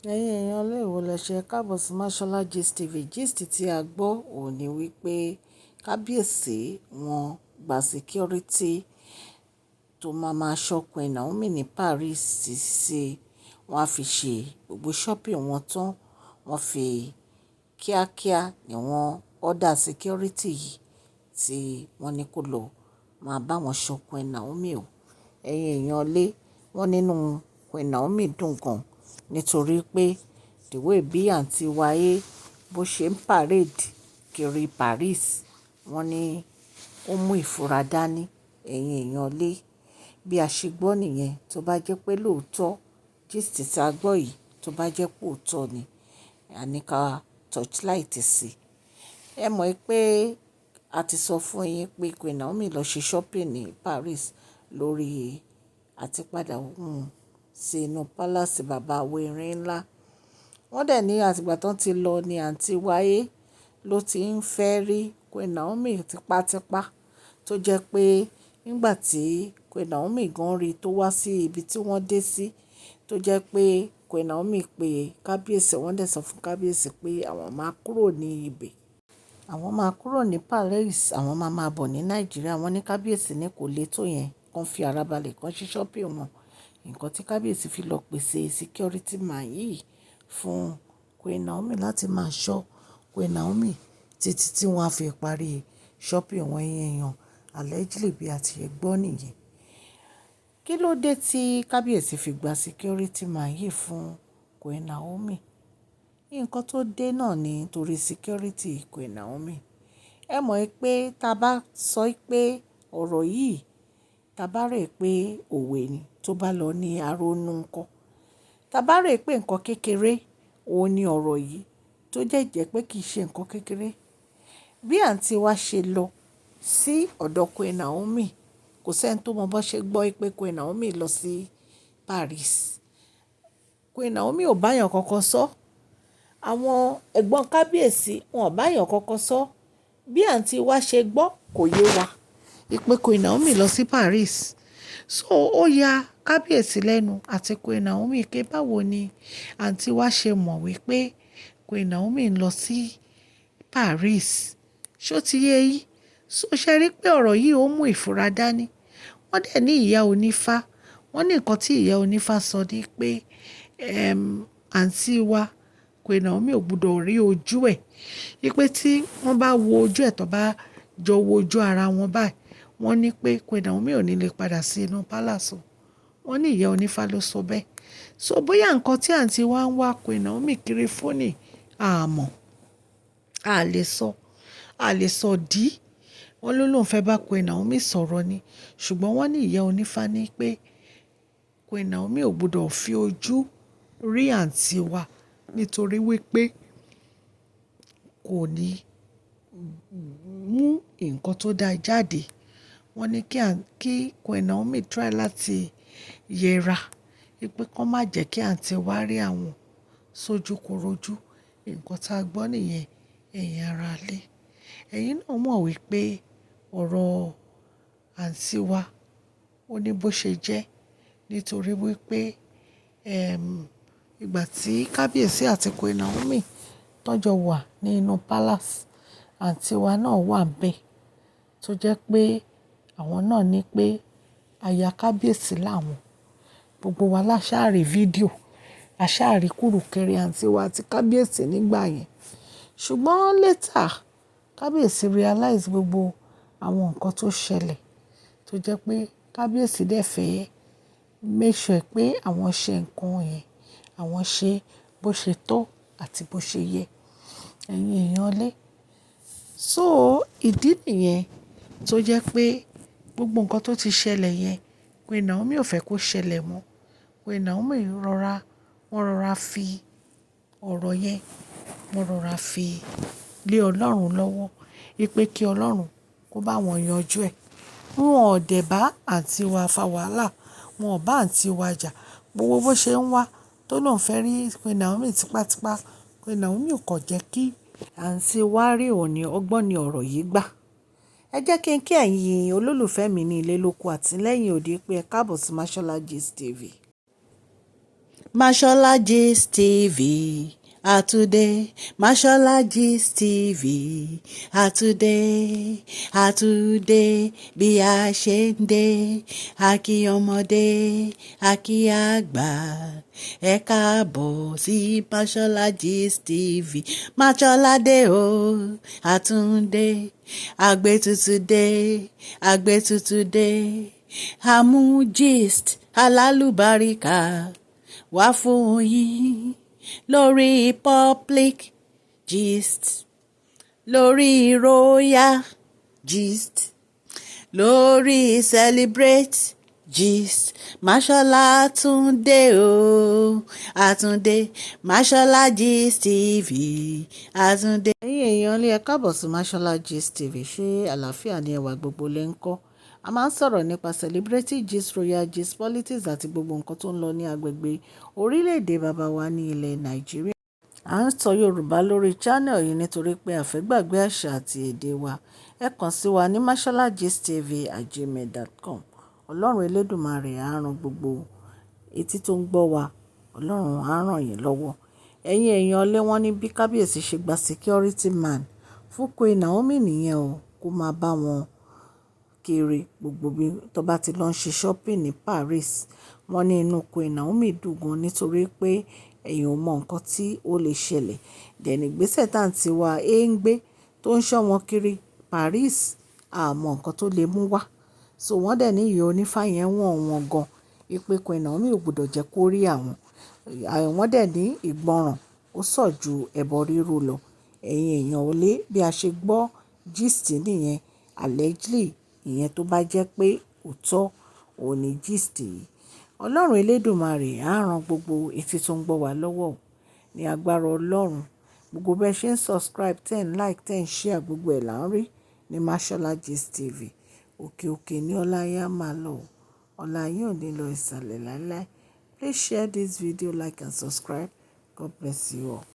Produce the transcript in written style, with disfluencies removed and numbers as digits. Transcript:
Ẹ̀yin èèyàn ilé ìwò lẹ́sẹ̀ káàbọ̀ sí Mashola Gist TV. Gist tí a gbọ́ òun ní wípé kábíyèsí wọn gba security tó máa ṣọ́ Queen Naomi ní Paris títí wọ́n á fi ṣe gbogbo shopping wọn tán. Wọ́n fi kíákíá ni wọ́n order security yìí tí wọ́n ní kó lọ máa bá wọn ṣọ́ Queen Naomi o. Ẹ̀yin èèyàn ilé wọn nínú Queen Naomi dùn gan nítorí pé the way bí àǹtí wáyé bó ṣe ń parade kiri Paris wọ́n ní ó mú ìfura dání. Ẹ̀yin èèyàn ilé bí a ṣe gbọ́ nìyẹn, tó bá jẹ́ pé lóòótọ́ gist tí a gbọ́ yìí tó bá jẹ́ pé òótọ́ ni a ní ká torchlight sí. Ẹ mọ̀ pé a ti sọ fún yín pé Queen Naomi lọ ṣe shopping ní Paris lórí àtipadà sí inú palace bàbá Wẹ̀rẹ̀ ńlá. Wọ́n dẹ̀ ní àtìgbà tán ti lọ ni àǹtí wáyé ló ti ń fẹ́ rí Queen Naomi tipátipá tó jẹ́ pé nígbà tí Queen Naomi gan rí tó wá sí ibi tí wọ́n dé sí tó jẹ́ pé Queen Naomi pé kábíyèsí wọ́n dẹ̀ sọ fún kábíyèsí pé àwọn máa kúrò ní ibẹ̀. Àwọn máa kúrò ní Paris, àwọn máa bọ̀ ní Nàìjíríà. Wọ́n ní kábíyèsí ní kò lè tó yẹn, kàn fi ara balẹ̀ kàn ṣe shopping wọn. Nǹkan tí kábíyèsí fi lọ pèsè security man yìí fún Queen Naomi láti máa ṣọ́ Queen Naomi títí tí wọ́n á fi parí shopping wọn èèyàn allegedly bí a ti gbọ́ nìyẹn. Kí ló dé tí kábíyèsí fi gba security man yìí fún Queen Naomi? Nǹkan tó dé náà ni torí security Queen Naomi. Ẹ mọ̀ pé tá bá sọ pé ọ̀rọ̀ yìí tá bá rẹ̀ pé òwe ni tó bá lọ ní arónú ńkọ́. Tá bá rẹ̀ pé nǹkan kékeré òun ni ọ̀rọ̀ yìí tó jẹ́ pé kì í ṣe nǹkan kékeré. Bí àǹtí wa ṣe lọ sí ọ̀dọ̀ Queen Naomi, kò sí ẹni tó mọ bó ṣe gbọ́ pé Queen Naomi lọ sí Paris. Queen Naomi ò bá yàn kankan sọ. Àwọn ẹ̀gbọ́n kábíyèsí wọn ò bá yàn kankan sọ. Bí àǹtí wa ṣe gbọ́ kò yé wa pé Queen Naomi lọ sí Paris. So ó ya kábíyèsí lẹ́nu àti Queen Naomi pé báwo ni àǹtí wa ṣe mọ̀ wípé Queen Naomi ń lọ sí Paris. Ṣó ti yé yín? So ṣe rí pé ọ̀rọ̀ yìí ó mú ìfura dání. Wọ́n dẹ̀ ní ìyá onífá. Wọ́n ní nǹkan tí ìyá onífá sọ ní pé àǹtí wa Queen Naomi ò gbọdọ̀ rí ojú ẹ̀. Wípé tí wọ́n bá wo ojú ẹ̀ tó bá jọ wo ojú ara wọn báyìí, wọ́n ní pé Queen Naomi ò ní lè padà sí inú palace. Wọ́n ní ìyá onífá ló sọ bẹ́ẹ̀. So bóyá nǹkan tí àǹtí wa ń wá Queen Naomi kiri fóònì a mọ̀. A lè sọ. A lè sọ dí. Wọ́n ló lóun fẹ́ bá Queen Naomi sọ̀rọ̀ ni. Ṣùgbọ́n wọ́n ní ìyá onífá ní pé Queen Naomi ò gbọdọ̀ fi ojú rí àǹtí wa nítorí wípé kò ní mú nǹkan tó dá jáde. Wọ́n ní kí Queen Naomi try láti yẹra wípé kó má jẹ́ kí àǹtí wa rí àwọn sójúkorojú. Nǹkan tá a gbọ́ nìyẹn ẹ̀yin ará ilé. Ẹ̀yin náà mọ̀ wípé ọ̀rọ̀ àǹtí wa ó ní bó ṣe jẹ́ nítorí wípé ìgbà tí kábíyèsí àti Queen Naomi tọ́jọ́ wà nínú palace, àǹtí wa náà wà ńbẹ̀ tó jẹ́ pé àwọn náà ní pé aya kábíyèsí làwọn. Gbogbo wa la ṣáà rí fídíò, a ṣáà rí kúrùkẹrẹ àǹtí wa àti kábíyèsí nígbà yẹn. Ṣùgbọ́n later kábíyèsí realize gbogbo àwọn nǹkan tó ṣẹlẹ̀ tó jẹ́ pé kábíyèsí dẹ̀ fẹ́ make sure pé àwọn ṣe nǹkan yẹn, àwọn ṣe bó ṣe tọ́ àti bó ṣe yẹ. Ẹ̀yin èèyàn ilé. So ìdí nìyẹn tó jẹ́ pé gbogbo nǹkan tó ti ṣẹlẹ̀ yẹn Queen Naomi ò fẹ́ kó ṣẹlẹ̀ mọ́. Queen Naomi wọ́n rọra fi ọ̀rọ̀ yẹn, wọ́n rọra fi lé Ọlọ́run lọ́wọ́ wípé kí Ọlọ́run kó bá wọn yanjú ẹ̀. Wọn ò dẹ̀ bá àǹtí wa fa wàhálà. Wọn ò bá àǹtí wa jà. Gbogbo bó ṣe ń wá tó lóun fẹ́ rí Queen Naomi tipátipá. Queen Naomi ò kàn jẹ́ kí àǹtí wa rí òní ọgbọ́n ní ọ̀rọ̀ yìí gbà. Ẹ jẹ́ kí ẹ̀yin olólùfẹ́ mi ní ilé lóko àti lẹ́yìn òde pé ẹ káàbọ̀ sí Mashola Gist TV. Mashola Gist TV àtúndé, Mashola Gist TV àtúndé bí a ṣe ń dé, a kí ọmọdé, a kí àgbà, ẹ káàbọ̀ sí Mashola Gist TV. Mashola dé o, àtúndé, àgbé tuntun dé, àmú gist alálùbáríkà wá fún yín lórí public gist, lórí royal gist, lórí celebrate gist. Mashola àtúndé o, àtúndé, Mashola Gist TV àtúndé. ẹ̀yin èèyàn ilé ẹ káàbọ̀ sí Mashola Gist TV. Ṣé àlàáfíà ni ẹwà gbogbo lẹ ń kọ́? A máa ń sọ̀rọ̀ nípa celebrity gist, royal gist, politics àti gbogbo nǹkan tó ń lọ ní agbègbè orílẹ̀-èdè bàbá wa ní ilẹ̀ Nàìjíríà. À ń sọ Yorùbá lórí channel yìí nítorí pé a fẹ́ gbàgbé àṣà àti èdè wa. Ẹ kàn sí wa ní masholagist@gmail.com. Ọlọ́run Elédùmarè á ran gbogbo etí tó ń gbọ́ wa. Ọlọ́run á ràn yín lọ́wọ́. Ẹ̀yin èèyàn ilé wọn ní bí kábíyèsí ṣe gba security man fún Queen Naomi nìyẹn o, kó máa bá wọn kiri gbogbo bí tó bá ti lọ ń ṣe shopping ní Paris. Wọ́n ní inú Queen Naomi dùn gan nítorí pé èèyàn ò mọ nǹkan tí ó lè ṣẹlẹ̀. Dẹ̀ni ìgbésẹ̀ táǹtì wa ń gbé tó ń ṣọ́ wọn kiri Paris, a mọ nǹkan tó lè mú wá. So wọ́n dẹ̀ ní ìyá onífá yẹn wọ́n gan. Wípé Queen Naomi ò gbọdọ̀ jẹ́ kó rí àwọn. Wọ́n dẹ̀ ní ìgbọràn ó sàn ju ẹbọ rírú lọ. Ẹ̀yin èèyàn ilé bí a ṣe gbọ́ gist nìyẹn, allegedly ìyẹn tó bá jẹ́ pé òótọ́ òun ni gist yìí. Ọlọ́run Elédùmarè á ran gbogbo etí tó ń gbọ́ wa lọ́wọ́ ní agbára Ọlọ́run. Gbogbo bẹ́ẹ̀ ṣe ń subscribe, ten like, ten share, gbogbo ẹ̀ là ń rí ní Mashola Gist TV. Òkè òkè ní ọlá yín á máa lọ. Ọlá yín ò ní lọ ìsàlẹ̀ láíláí. Please share this video, like and subscribe. God bless you all.